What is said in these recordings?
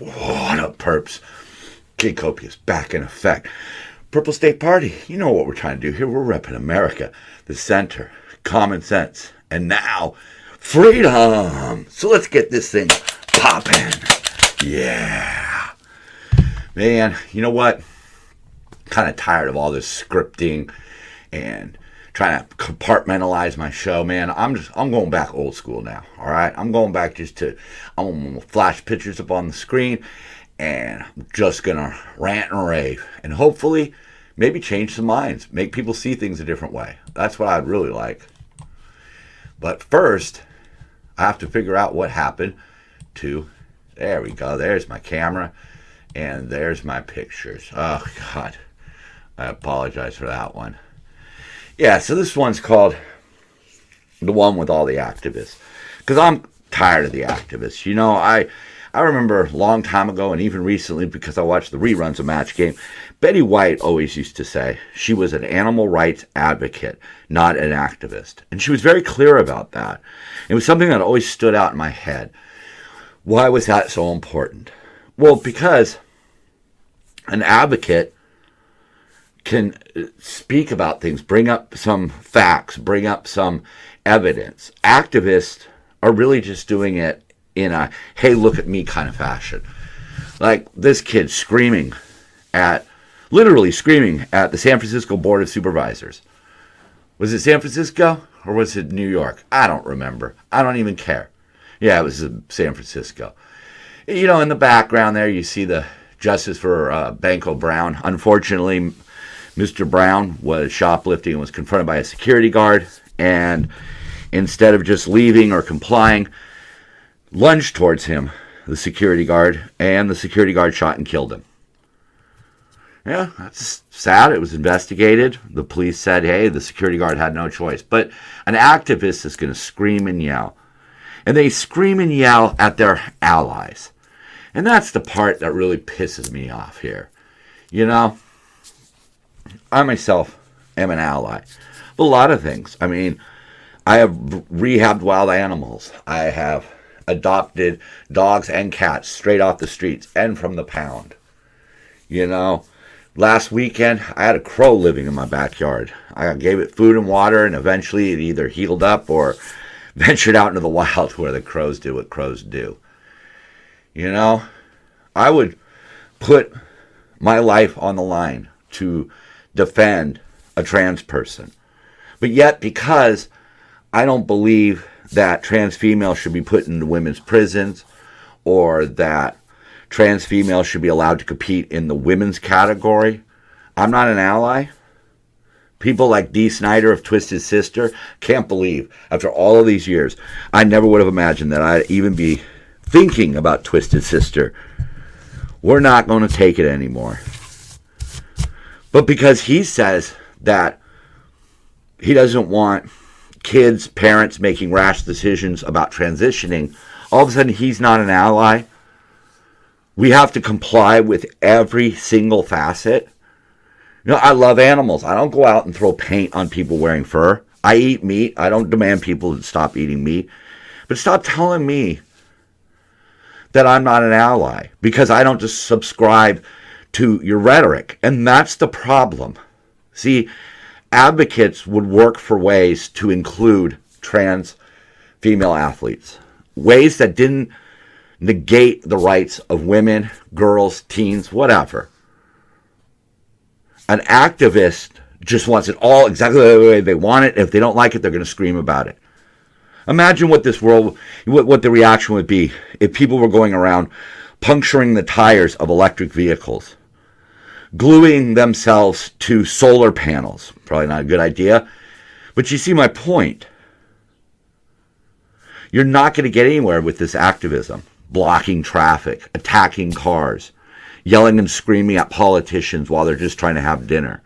What up, perps? Kid Copious back in effect. Purple State Party, you know what we're trying to do here. We're repping America, the center, common sense, and now freedom. So let's get this thing popping. Yeah. Man, you know what? Kind of tired of all this scripting and trying to compartmentalize my show, man. I'm going back old school now, all right? I'm going back I'm going to flash pictures up on the screen, and I'm just going to rant and rave, and hopefully maybe change some minds, make people see things a different way. That's what I'd really like. But first, I have to figure out what happened to, there we go, there's my camera, and there's my pictures. Oh, God. I apologize for that one. Yeah, so this one's called the one with all the activists. Because I'm tired of the activists. You know, I remember a long time ago, and even recently, because I watched the reruns of Match Game, Betty White always used to say she was an animal rights advocate, not an activist. And she was very clear about that. It was something that always stood out in my head. Why was that so important? Well, because an advocate can speak about things, bring up some facts, bring up some evidence. Activists are really just doing it in a, hey, look at me kind of fashion. Like this kid literally screaming at the San Francisco Board of Supervisors. Was it San Francisco or was it New York? I don't remember. I don't even care. Yeah, it was San Francisco. You know, in the background there, you see the Justice for Banco Brown. Unfortunately, Mr. Brown was shoplifting and was confronted by a security guard, and instead of just leaving or complying, lunged towards him, the security guard, and the security guard shot and killed him. Yeah, that's sad. It was investigated. The police said, hey, the security guard had no choice. But an activist is going to scream and yell. And they scream and yell at their allies. And that's the part that really pisses me off here. You know, I myself am an ally. But a lot of things. I mean, I have rehabbed wild animals. I have adopted dogs and cats straight off the streets and from the pound. You know, last weekend, I had a crow living in my backyard. I gave it food and water, and eventually it either healed up or ventured out into the wild where the crows do what crows do. You know, I would put my life on the line to defend a trans person. But yet, because I don't believe that trans females should be put into women's prisons or that trans females should be allowed to compete in the women's category, I'm not an ally. People like Dee Snider of Twisted Sister can't believe, after all of these years, I never would have imagined that I'd even be thinking about Twisted Sister. We're not going to take it anymore. But because he says that he doesn't want kids, parents making rash decisions about transitioning, all of a sudden he's not an ally. We have to comply with every single facet. You know, I love animals. I don't go out and throw paint on people wearing fur. I eat meat. I don't demand people to stop eating meat. But stop telling me that I'm not an ally because I don't just subscribe to your rhetoric. And that's the problem. See, advocates would work for ways to include trans female athletes. Ways that didn't negate the rights of women, girls, teens, whatever. An activist just wants it all exactly the way they want it. If they don't like it, they're going to scream about it. Imagine what the reaction would be if people were going around puncturing the tires of electric vehicles, gluing themselves to solar panels. Probably not a good idea. But you see my point. You're not going to get anywhere with this activism. Blocking traffic, attacking cars, yelling and screaming at politicians while they're just trying to have dinner.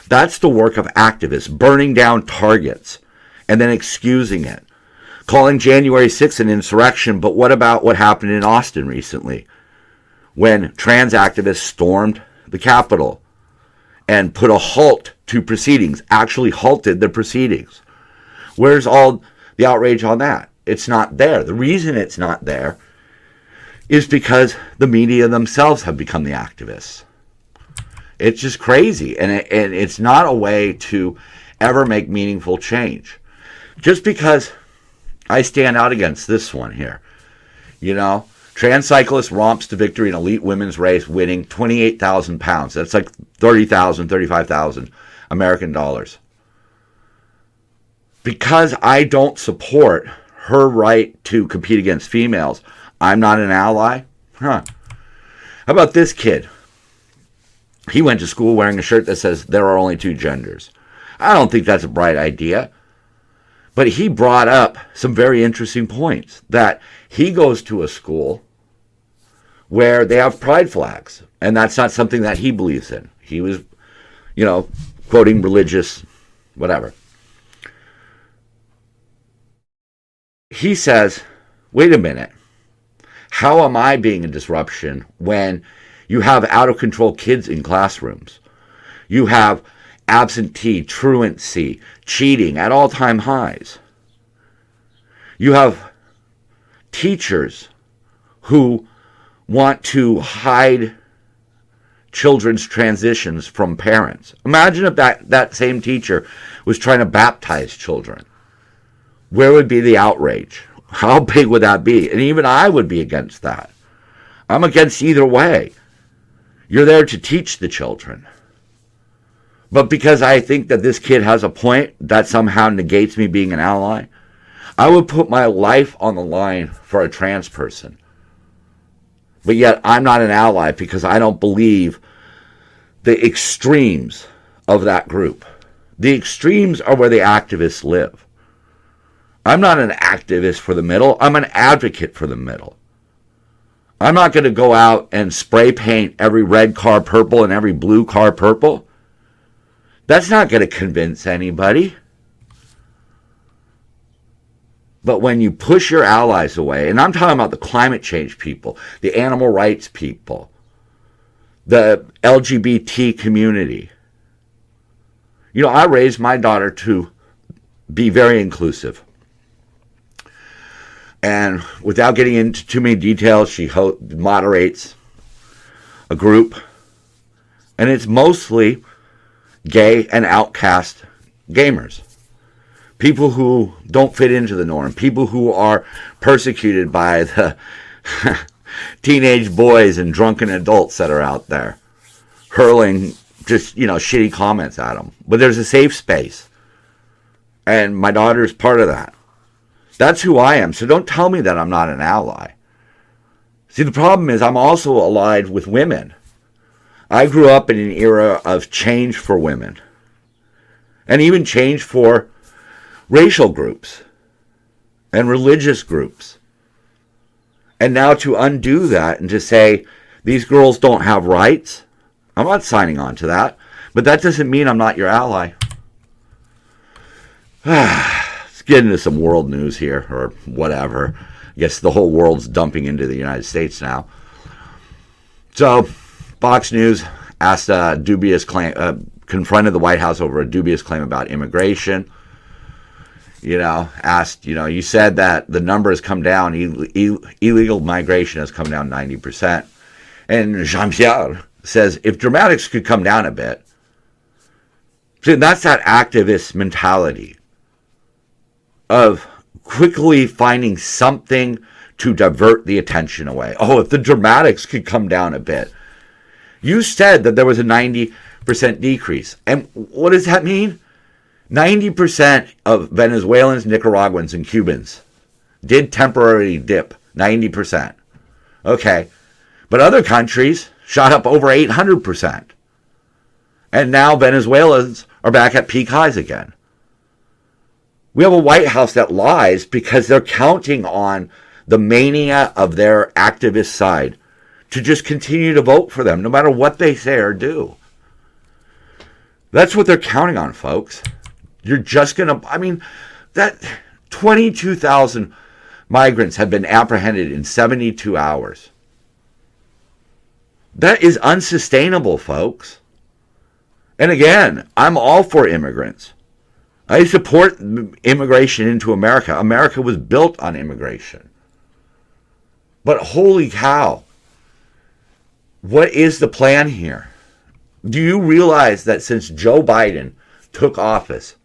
That's the work of activists, burning down targets and then excusing it. Calling January 6th an insurrection, but what about what happened in Austin recently when trans activists stormed the Capitol and put a halt to proceedings, actually halted the proceedings? Where's all the outrage on that? It's not there. The reason it's not there is because the media themselves have become the activists. It's just crazy. And it's not a way to ever make meaningful change. Just because I stand out against this one here. You know, trans cyclist romps to victory in elite women's race, winning 28,000 pounds. That's like 30,000, 35,000 American dollars. Because I don't support her right to compete against females, I'm not an ally? Huh. How about this kid? He went to school wearing a shirt that says there are only two genders. I don't think that's a bright idea. But he brought up some very interesting points. That he goes to a school where they have pride flags. And that's not something that he believes in. He was, quoting religious, whatever. He says, wait a minute. How am I being a disruption when you have out-of-control kids in classrooms? You have absentee, truancy, cheating at all-time highs. You have teachers who want to hide children's transitions from parents. Imagine if that same teacher was trying to baptize children. Where would be the outrage? How big would that be? And even I would be against that. I'm against either way. You're there to teach the children. But because I think that this kid has a point, that somehow negates me being an ally. I would put my life on the line for a trans person. But yet I'm not an ally because I don't believe the extremes of that group. The extremes are where the activists live. I'm not an activist for the middle. I'm an advocate for the middle. I'm not going to go out and spray paint every red car purple and every blue car purple. That's not going to convince anybody. But when you push your allies away, and I'm talking about the climate change people, the animal rights people, the LGBT community. I raised my daughter to be very inclusive. And without getting into too many details, she moderates a group. And it's mostly gay and outcast gamers. People who don't fit into the norm. People who are persecuted by the teenage boys and drunken adults that are out there. Hurling just, shitty comments at them. But there's a safe space. And my daughter's part of that. That's who I am. So don't tell me that I'm not an ally. See, the problem is I'm also allied with women. I grew up in an era of change for women. And even change for racial groups and religious groups. And now to undo that and to say these girls don't have rights, I'm not signing on to that. But that doesn't mean I'm not your ally. Let's get into some world news here, or whatever. I guess the whole world's dumping into the United States now. So, Fox News asked a dubious claim, confronted the White House over a dubious claim about immigration. Asked, you said that the number has come down, illegal migration has come down 90%. And Jean-Pierre says, if dramatics could come down a bit. See, that's that activist mentality of quickly finding something to divert the attention away. Oh, if the dramatics could come down a bit. You said that there was a 90% decrease. And what does that mean? 90% of Venezuelans, Nicaraguans, and Cubans did temporarily dip. 90%. Okay. But other countries shot up over 800%. And now Venezuelans are back at peak highs again. We have a White House that lies because they're counting on the mania of their activist side to just continue to vote for them, no matter what they say or do. That's what they're counting on, folks. You're just going to, that 22,000 migrants have been apprehended in 72 hours. That is unsustainable, folks. And again, I'm all for immigrants. I support immigration into America. America was built on immigration. But holy cow, what is the plan here? Do you realize that since Joe Biden took office,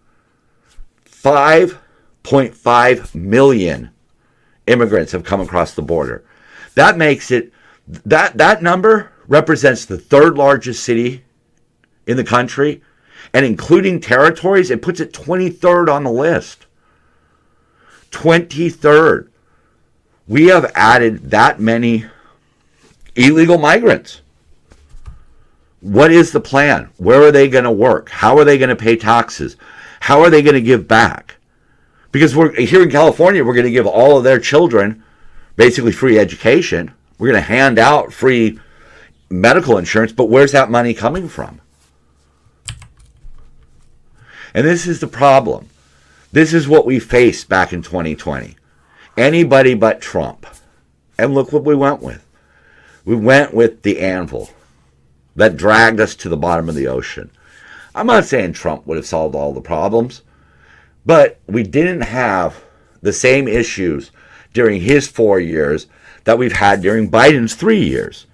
5.5 million immigrants have come across the border? That makes it, that number represents the third largest city in the country, and including territories, it puts it 23rd on the list. 23rd. We have added that many illegal migrants. What is the plan? Where are they going to work? How are they going to pay taxes? How are they going to give back? Because we're here in California, we're going to give all of their children basically free education. We're going to hand out free medical insurance, but where's that money coming from? And this is the problem. This is what we faced back in 2020. Anybody but Trump. And look what we went with. We went with the anvil that dragged us to the bottom of the ocean. I'm not saying Trump would have solved all the problems, but we didn't have the same issues during his 4 years that we've had during Biden's 3 years.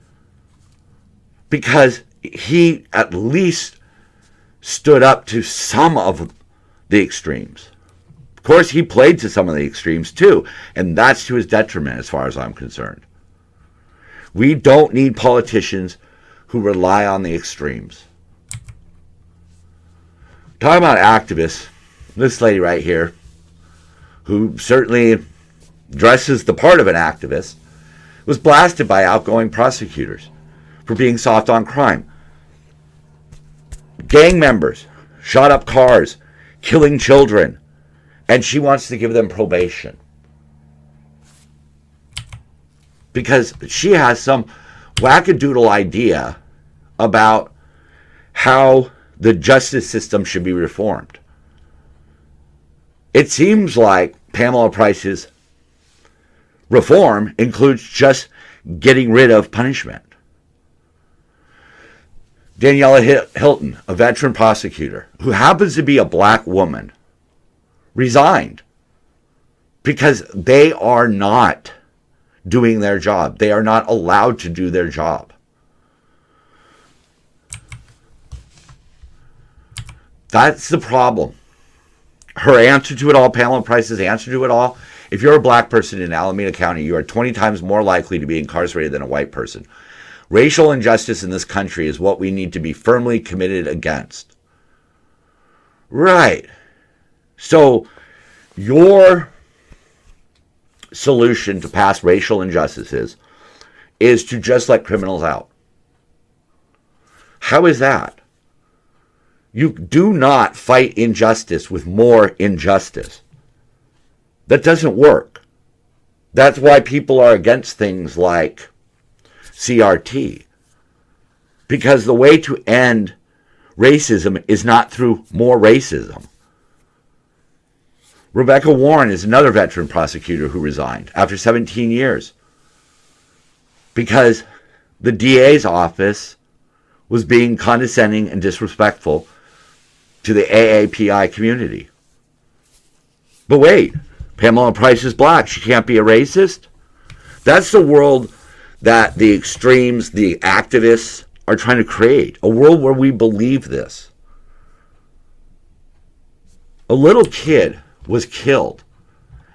Because he at least stood up to some of the extremes. Of course, he played to some of the extremes too, and that's to his detriment as far as I'm concerned. We don't need politicians who rely on the extremes. Talking about activists, this lady right here, who certainly dresses the part of an activist, was blasted by outgoing prosecutors for being soft on crime. Gang members shot up cars, killing children, and she wants to give them probation. Because she has some wackadoodle idea about how the justice system should be reformed. It seems like Pamela Price's reform includes just getting rid of punishment. Daniela Hilton, a veteran prosecutor, who happens to be a black woman, resigned because they are not doing their job. They are not allowed to do their job. That's the problem. Her answer to it all, Pamela Price's answer to it all, if you're a black person in Alameda County, you are 20 times more likely to be incarcerated than a white person. Racial injustice in this country is what we need to be firmly committed against. Right. So, your solution to pass racial injustices is to just let criminals out. How is that? You do not fight injustice with more injustice. That doesn't work. That's why people are against things like CRT. Because the way to end racism is not through more racism. Rebecca Warren is another veteran prosecutor who resigned after 17 years because the DA's office was being condescending and disrespectful to the AAPI community. But wait, Pamela Price is black. She can't be a racist? That's the world that the extremes, the activists are trying to create. A world where we believe this. A little kid was killed,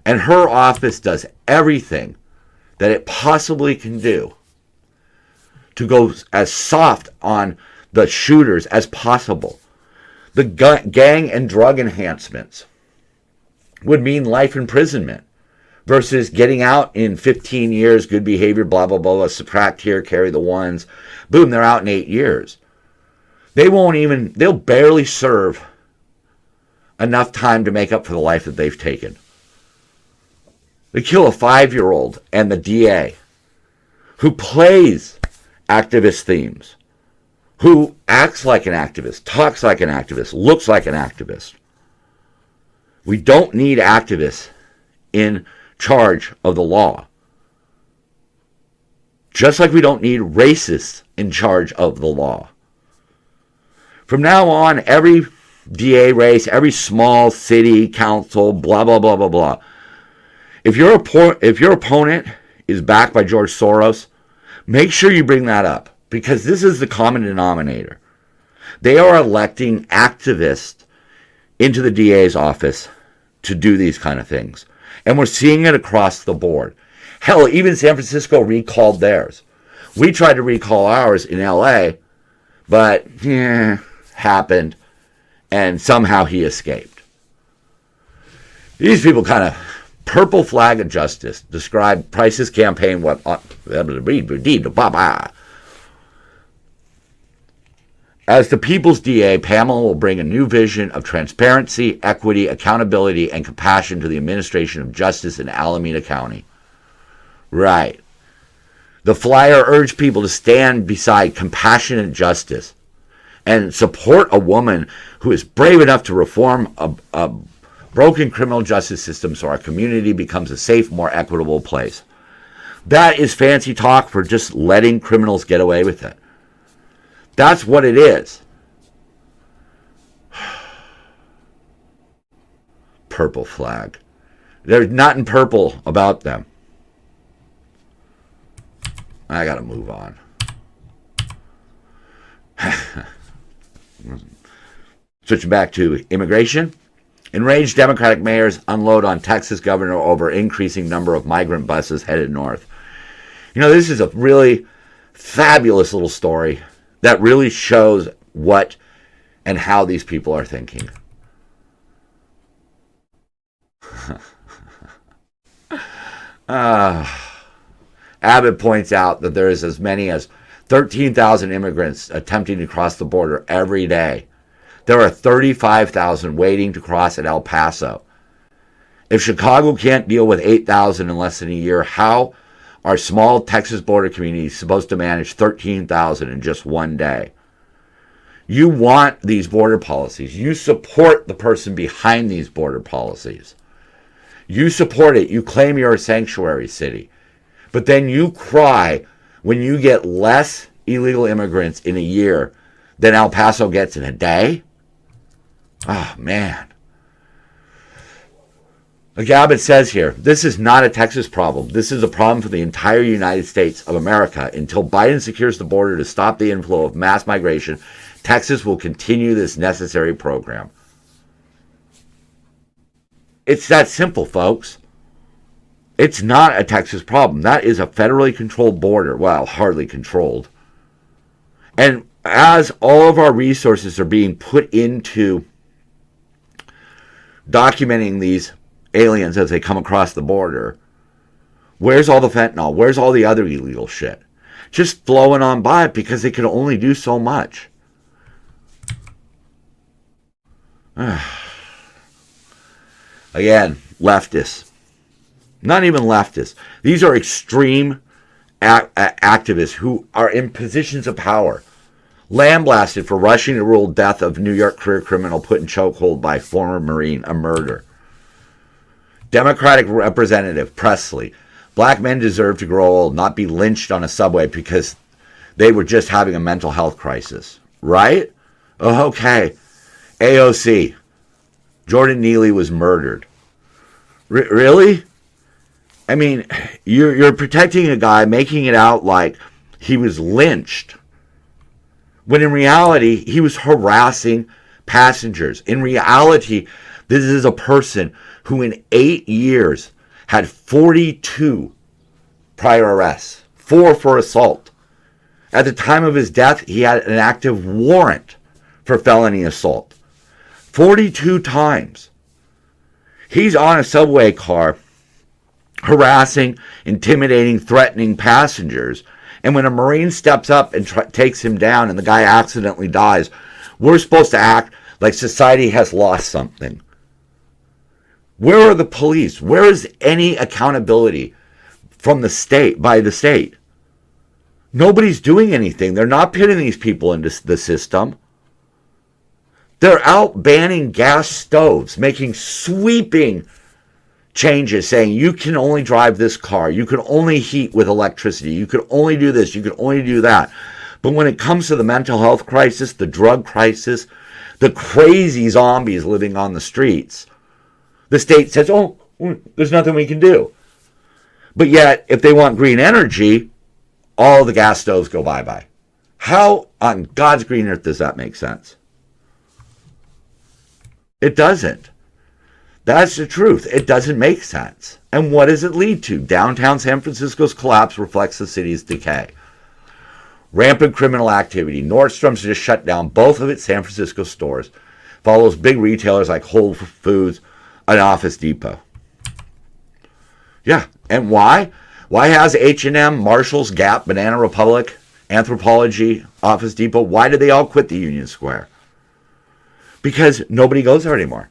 and her office does everything that it possibly can do to go as soft on the shooters as possible. The gang and drug enhancements would mean life imprisonment versus getting out in 15 years, good behavior, blah, blah, blah, subtract here, carry the ones. Boom, they're out in 8 years. They'll barely serve enough time to make up for the life that they've taken. They kill a 5-year-old and the DA who plays activist themes, who acts like an activist, talks like an activist, looks like an activist. We don't need activists in charge of the law. Just like we don't need racists in charge of the law. From now on, every DA race, every small city council, blah, blah, blah, blah, blah. If your opponent is backed by George Soros, make sure you bring that up, because this is the common denominator. They are electing activists into the DA's office to do these kind of things. And we're seeing it across the board. Hell, even San Francisco recalled theirs. We tried to recall ours in LA, but happened, and somehow he escaped. These people kind of purple flag of justice describe Price's campaign as the people's DA. Pamela will bring a new vision of transparency, equity, accountability, and compassion to the administration of justice in Alameda County. Right. The flyer urged people to stand beside compassionate justice and support a woman who is brave enough to reform a broken criminal justice system so our community becomes a safe, more equitable place. That is fancy talk for just letting criminals get away with it. That's what it is. Purple flag. There's nothing purple about them. I gotta move on. Switching back to immigration. Enraged Democratic mayors unload on Texas governor over increasing number of migrant buses headed north. You know, this is a really fabulous little story that really shows what and how these people are thinking. Abbott points out that there is as many as 13,000 immigrants attempting to cross the border every day. There are 35,000 waiting to cross at El Paso. If Chicago can't deal with 8,000 in less than a year, how are small Texas border communities supposed to manage 13,000 in just one day? You want these border policies. You support the person behind these border policies. You support it. You claim you're a sanctuary city. But then you cry when you get less illegal immigrants in a year than El Paso gets in a day? Oh, man. Like Abbott says here, this is not a Texas problem. This is a problem for the entire United States of America. Until Biden secures the border to stop the inflow of mass migration, Texas will continue this necessary program. It's that simple, folks. It's not a Texas problem. That is a federally controlled border. Well, hardly controlled. And as all of our resources are being put into documenting these aliens as they come across the border, where's all the fentanyl? Where's all the other illegal shit? Just flowing on by because they can only do so much. Again, leftists. Not even leftists. These are extreme activists who are in positions of power. Lambasted for rushing to rule death of New York career criminal put in chokehold by former Marine, a murder. Democratic Representative Presley. Black men deserve to grow old, not be lynched on a subway because they were just having a mental health crisis. Right? Oh, okay. AOC. Jordan Neely was murdered. Really? I mean, you're protecting a guy, making it out like he was lynched, when in reality, he was harassing passengers. In reality, this is a person who in 8 years had 42 prior arrests, 4 for assault. At the time of his death, he had an active warrant for felony assault. 42 times. He's on a subway car harassing, intimidating, threatening passengers. And when a Marine steps up and takes him down and the guy accidentally dies, we're supposed to act like society has lost something. Where are the police? Where is any accountability from the state, by the state? Nobody's doing anything. They're not putting these people into the system. They're out banning gas stoves, making sweeping changes, saying you can only drive this car, you can only heat with electricity, you can only do this, you can only do that. But when it comes to the mental health crisis, the drug crisis, the crazy zombies living on the streets, the state says, oh, there's nothing we can do. But yet, if they want green energy, all the gas stoves go bye-bye. How on God's green earth does that make sense? It doesn't. That's the truth. It doesn't make sense. And what does it lead to? Downtown San Francisco's collapse reflects the city's decay. Rampant criminal activity. Nordstrom's just shut down both of its San Francisco stores. Follows big retailers like Whole Foods and Office Depot. Yeah, and why? Why has H&M, Marshalls, Gap, Banana Republic, Anthropologie, Office Depot, why did they all quit the Union Square? Because nobody goes there anymore.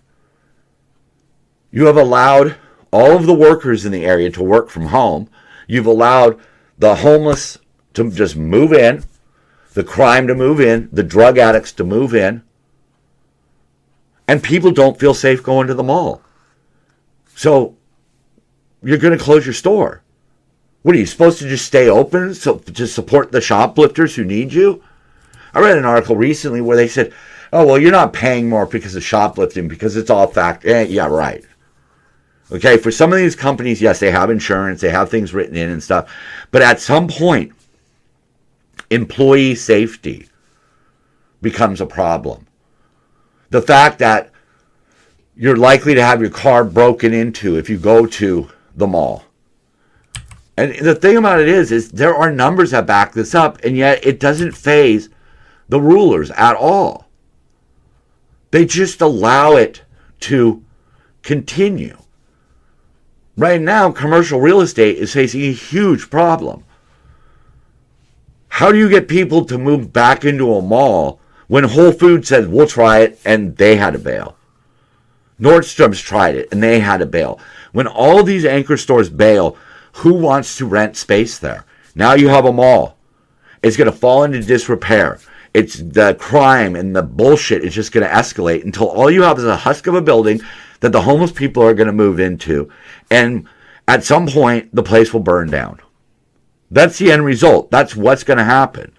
You have allowed all of the workers in the area to work from home. You've allowed the homeless to just move in, the crime to move in, the drug addicts to move in, and people don't feel safe going to the mall. So you're going to close your store. What are you supposed to just stay open to support the shoplifters who need you? I read an article recently where they said, oh, well, you're not paying more because of shoplifting because it's all fact. Yeah, right. Okay, for some of these companies, yes, they have insurance, they have things written in and stuff. But at some point, employee safety becomes a problem. The fact that you're likely to have your car broken into if you go to the mall. And the thing about it is there are numbers that back this up, and yet it doesn't faze the rulers at all. They just allow it to continue. Right now, commercial real estate is facing a huge problem. How do you get people to move back into a mall when Whole Foods said, we'll try it, and they had to bail? Nordstrom's tried it, and they had to bail. When all of these anchor stores bail, who wants to rent space there? Now you have a mall. It's going to fall into disrepair. It's the crime and the bullshit is just going to escalate until all you have is a husk of a building that the homeless people are going to move into. And at some point, the place will burn down. That's the end result. That's what's going to happen.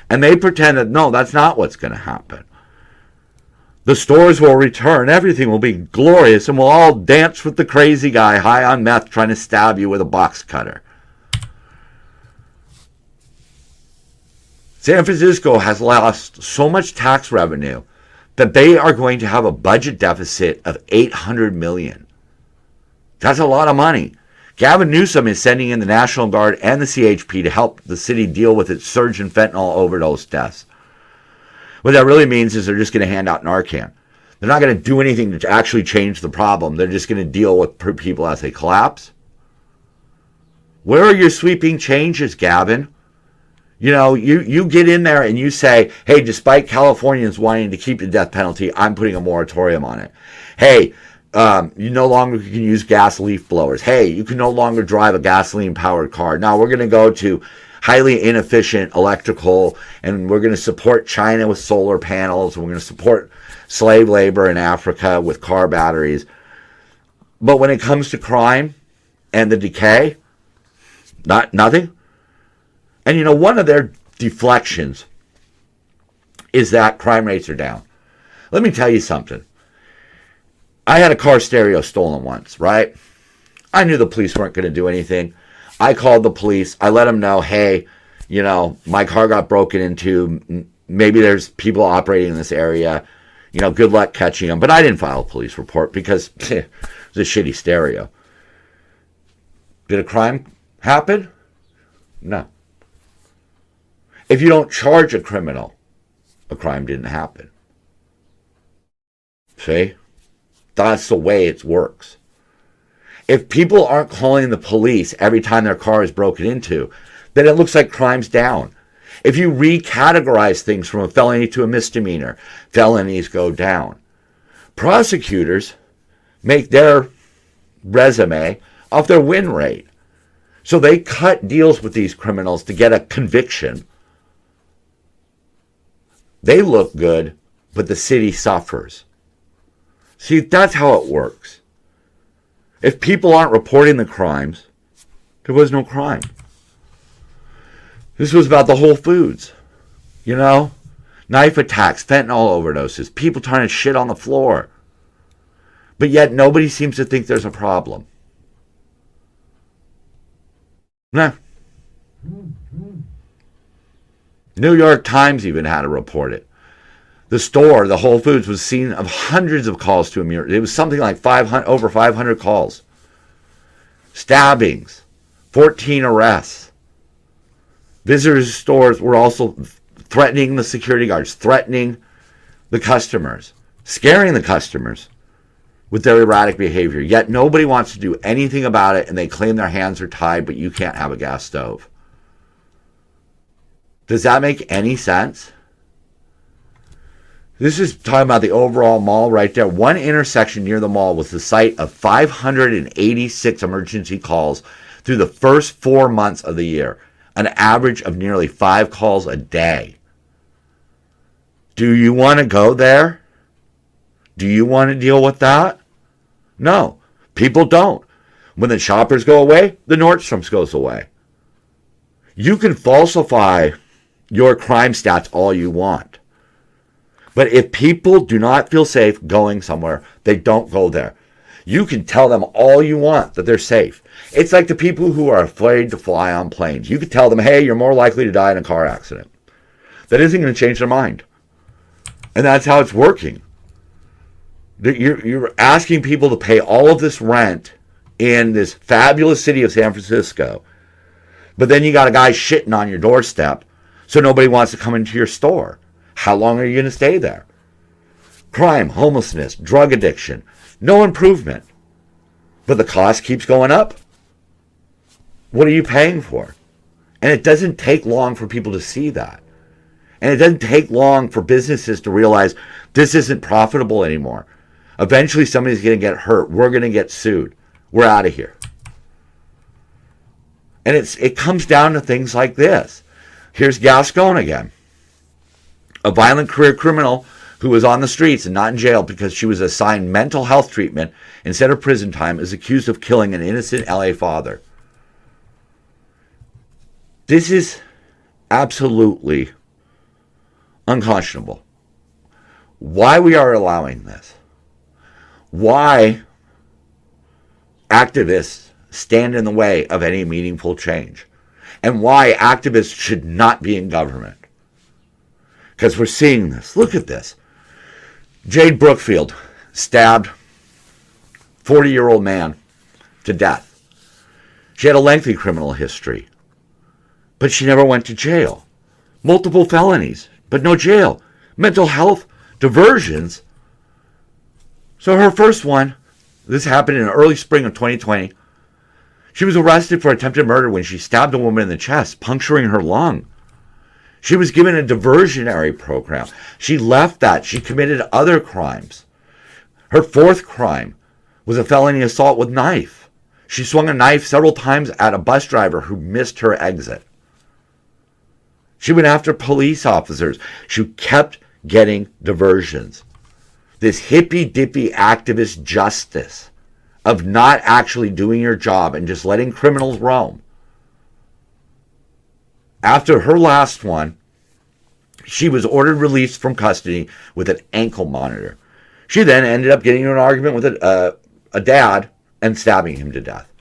And they pretend that, no, that's not what's going to happen. The stores will return. Everything will be glorious, and we'll all dance with the crazy guy high on meth trying to stab you with a box cutter. San Francisco has lost so much tax revenue that they are going to have a budget deficit of $800 million. That's a lot of money. Gavin Newsom is sending in the National Guard and the CHP to help the city deal with its surge in fentanyl overdose deaths. What that really means is they're just going to hand out Narcan. They're not going to do anything to actually change the problem. They're just going to deal with people as they collapse. Where are your sweeping changes, Gavin? You know, you get in there and you say, hey, despite Californians wanting to keep the death penalty, I'm putting a moratorium on it. Hey, you no longer can use gas leaf blowers. Hey, you can no longer drive a gasoline-powered car. Now we're going to go to highly inefficient electrical, and we're going to support China with solar panels, and we're going to support slave labor in Africa with car batteries. But when it comes to crime and the decay, nothing. And you know, one of their deflections is that crime rates are down. Let me tell you something. I had a car stereo stolen once, right? I knew the police weren't going to do anything. I called the police. I let them know, hey, you know, my car got broken into. Maybe there's people operating in this area. You know, good luck catching them. But I didn't file a police report because it was a shitty stereo. Did a crime happen? No. If you don't charge a criminal, a crime didn't happen. See? That's the way it works. If people aren't calling the police every time their car is broken into, then it looks like crime's down. If you recategorize things from a felony to a misdemeanor, felonies go down. Prosecutors make their resume off their win rate. So they cut deals with these criminals to get a conviction. They look good, but the city suffers. See, that's how it works. If people aren't reporting the crimes, there was no crime. This was about the Whole Foods. You know? Knife attacks, fentanyl overdoses, people trying to shit on the floor. But yet nobody seems to think there's a problem. Nah. New York Times even had to report it. The store, the Whole Foods, was seen of hundreds of calls to immune. It was something like over 500 calls. Stabbings, 14 arrests. Visitors' stores were also threatening the security guards, threatening the customers, scaring the customers with their erratic behavior. Yet nobody wants to do anything about it, and they claim their hands are tied, but you can't have a gas stove. Does that make any sense? This is talking about the overall mall right there. One intersection near the mall was the site of 586 emergency calls through the first 4 months of the year, an average of nearly 5 calls a day. Do you want to go there? Do you want to deal with that? No, people don't. When the Shoppers go away, the Nordstroms goes away. You can falsify your crime stats all you want. But if people do not feel safe going somewhere, they don't go there. You can tell them all you want that they're safe. It's like the people who are afraid to fly on planes. You can tell them, hey, you're more likely to die in a car accident. That isn't going to change their mind. And that's how it's working. You're asking people to pay all of this rent in this fabulous city of San Francisco, but then you got a guy shitting on your doorstep, so nobody wants to come into your store. How long are you going to stay there? Crime, homelessness, drug addiction, no improvement. But the cost keeps going up. What are you paying for? And it doesn't take long for people to see that. And it doesn't take long for businesses to realize this isn't profitable anymore. Eventually somebody's going to get hurt. We're going to get sued. We're out of here. And it comes down to things like this. Here's Gascon again. A violent career criminal who was on the streets and not in jail because she was assigned mental health treatment instead of prison time is accused of killing an innocent LA father. This is absolutely unconscionable. Why we are allowing this? Why activists stand in the way of any meaningful change? And why activists should not be in government? Because we're seeing this. Look at this. Jade Brookfield stabbed 40-year-old man to death. She had a lengthy criminal history, but she never went to jail. Multiple felonies, but no jail. Mental health diversions. So her first one, this happened in early spring of 2020. She was arrested for attempted murder when she stabbed a woman in the chest, puncturing her lung. She was given a diversionary program. She left that. She committed other crimes. Her fourth crime was a felony assault with knife. She swung a knife several times at a bus driver who missed her exit. She went after police officers. She kept getting diversions. This hippy-dippy activist justice of not actually doing your job and just letting criminals roam. After her last one, she was ordered released from custody with an ankle monitor. She then ended up getting in an argument with a dad and stabbing him to death.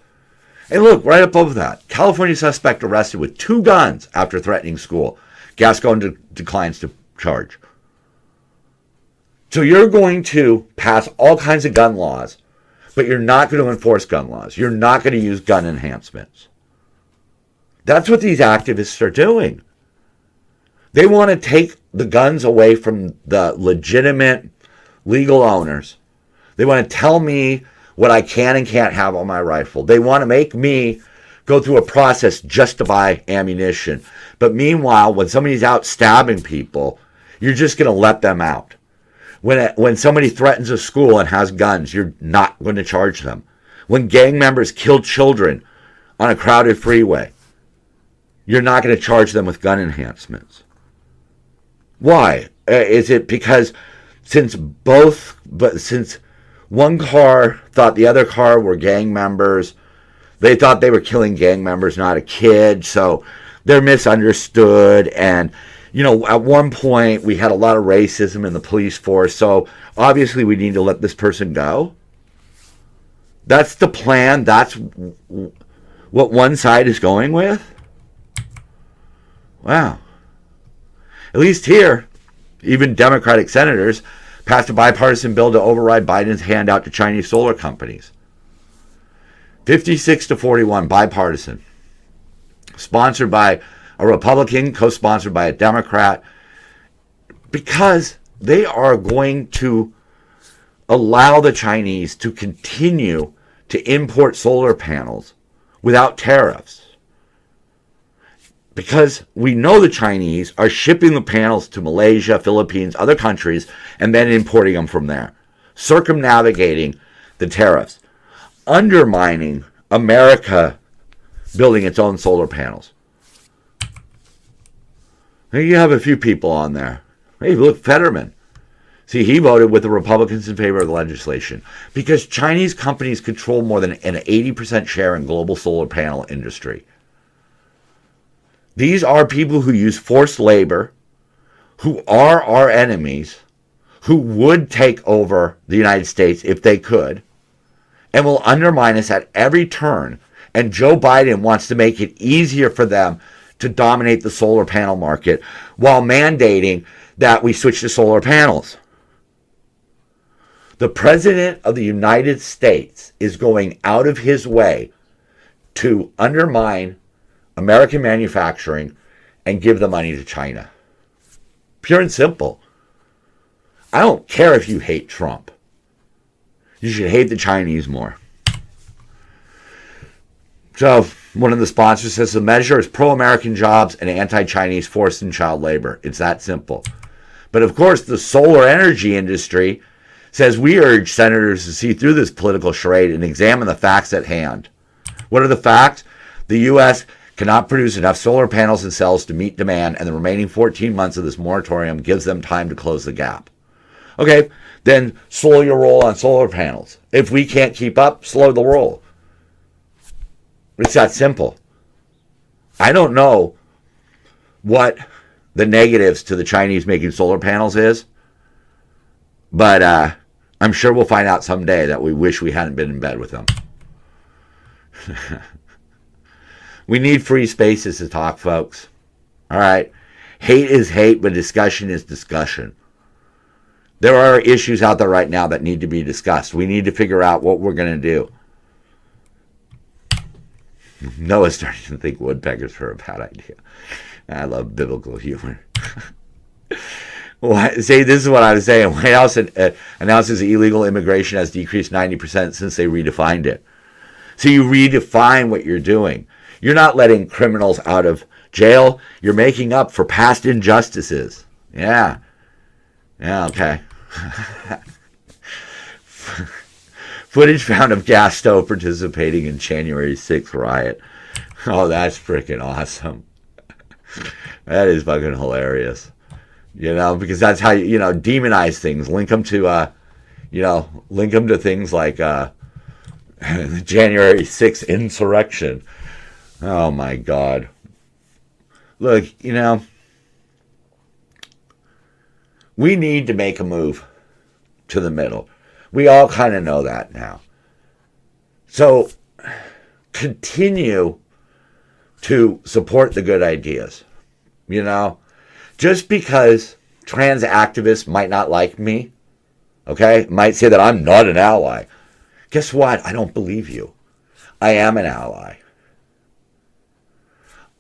And look, right above that, California suspect arrested with 2 guns after threatening school. Gascon declines to charge. So you're going to pass all kinds of gun laws, but you're not going to enforce gun laws. You're not going to use gun enhancements. That's what these activists are doing. They want to take the guns away from the legitimate legal owners. They want to tell me what I can and can't have on my rifle. They want to make me go through a process just to buy ammunition. But meanwhile, when somebody's out stabbing people, you're just going to let them out. When somebody threatens a school and has guns, you're not going to charge them. When gang members kill children on a crowded freeway, you're not going to charge them with gun enhancements. Why? Is it because since one car thought the other car were gang members, they thought they were killing gang members, not a kid, so they're misunderstood. And, you know, at one point we had a lot of racism in the police force, so obviously we need to let this person go. That's the plan. That's what one side is going with? Wow. At least here, even Democratic senators passed a bipartisan bill to override Biden's handout to Chinese solar companies. 56-41, bipartisan. Sponsored by a Republican, co-sponsored by a Democrat, because they are going to allow the Chinese to continue to import solar panels without tariffs. Because we know the Chinese are shipping the panels to Malaysia, Philippines, other countries, and then importing them from there, circumnavigating the tariffs, undermining America building its own solar panels. Now you have a few people on there. Hey, look, Fetterman. See, he voted with the Republicans in favor of the legislation because Chinese companies control more than an 80% share in global solar panel industry. These are people who use forced labor, who are our enemies, who would take over the United States if they could, and will undermine us at every turn. And Joe Biden wants to make it easier for them to dominate the solar panel market while mandating that we switch to solar panels. The President of the United States is going out of his way to undermine American manufacturing and give the money to China. Pure and simple. I don't care if you hate Trump. You should hate the Chinese more. So, one of the sponsors says the measure is pro-American jobs and anti-Chinese forced and child labor. It's that simple. But of course, the solar energy industry says we urge senators to see through this political charade and examine the facts at hand. What are the facts? The U.S. cannot produce enough solar panels and cells to meet demand, and the remaining 14 months of this moratorium gives them time to close the gap. Okay, then slow your roll on solar panels. If we can't keep up, slow the roll. It's that simple. I don't know what the negatives to the Chinese making solar panels is, but I'm sure we'll find out someday that we wish we hadn't been in bed with them. We need free spaces to talk, folks. All right? Hate is hate, but discussion is discussion. There are issues out there right now that need to be discussed. We need to figure out what we're going to do. Noah's starting to think woodpeckers are a bad idea. I love biblical humor. Well, see, this is what I was saying. White House announces illegal immigration has decreased 90% since they redefined it. So you redefine what you're doing. You're not letting criminals out of jail. You're making up for past injustices. Yeah. Yeah, okay. Footage found of gas stove participating in January 6th riot. Oh, that's freaking awesome. That is fucking hilarious. You know, because that's how you demonize things. Link them to, link them to things like the January 6th insurrection. Oh, my God. Look, we need to make a move to the middle. We all kind of know that now. So continue to support the good ideas. Just because trans activists might not like me, okay, might say that I'm not an ally. Guess what? I don't believe you. I am an ally.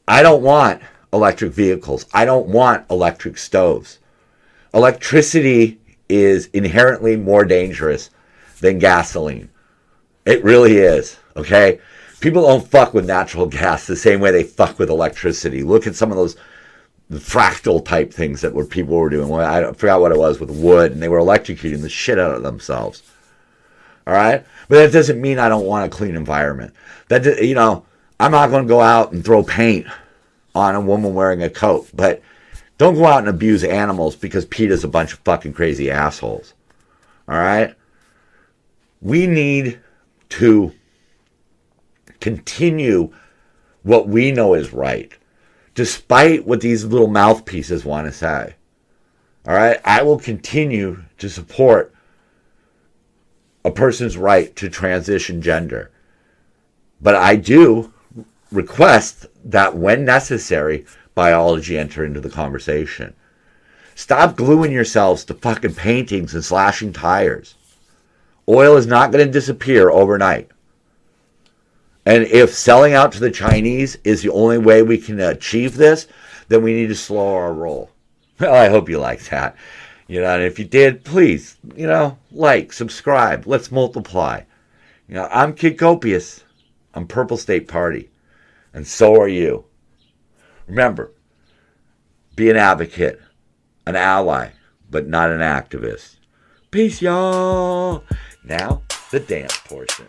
I don't want electric vehicles. I don't want electric stoves. Electricity is inherently more dangerous than gasoline. It really is, okay? People don't fuck with natural gas the same way they fuck with electricity. Look at some of those fractal type things that people were doing. Well, I forgot what it was with wood, and they were electrocuting the shit out of themselves. All right? But that doesn't mean I don't want a clean environment. I'm not going to go out and throw paint on a woman wearing a coat, but don't go out and abuse animals because PETA's a bunch of fucking crazy assholes. All right? We need to continue what we know is right, despite what these little mouthpieces want to say. All right? I will continue to support a person's right to transition gender. But I do request that when necessary, biology enter into the conversation. Stop gluing yourselves to fucking paintings and slashing tires. Oil is not going to disappear overnight. And if selling out to the Chinese is the only way we can achieve this, then we need to slow our roll. Well, I hope you like that. And if you did, please, like, subscribe. Let's multiply. I'm Kid Copious. I'm Purple State Party. And so are you. Remember, be an advocate, an ally, but not an activist. Peace, y'all. Now, the dance portion.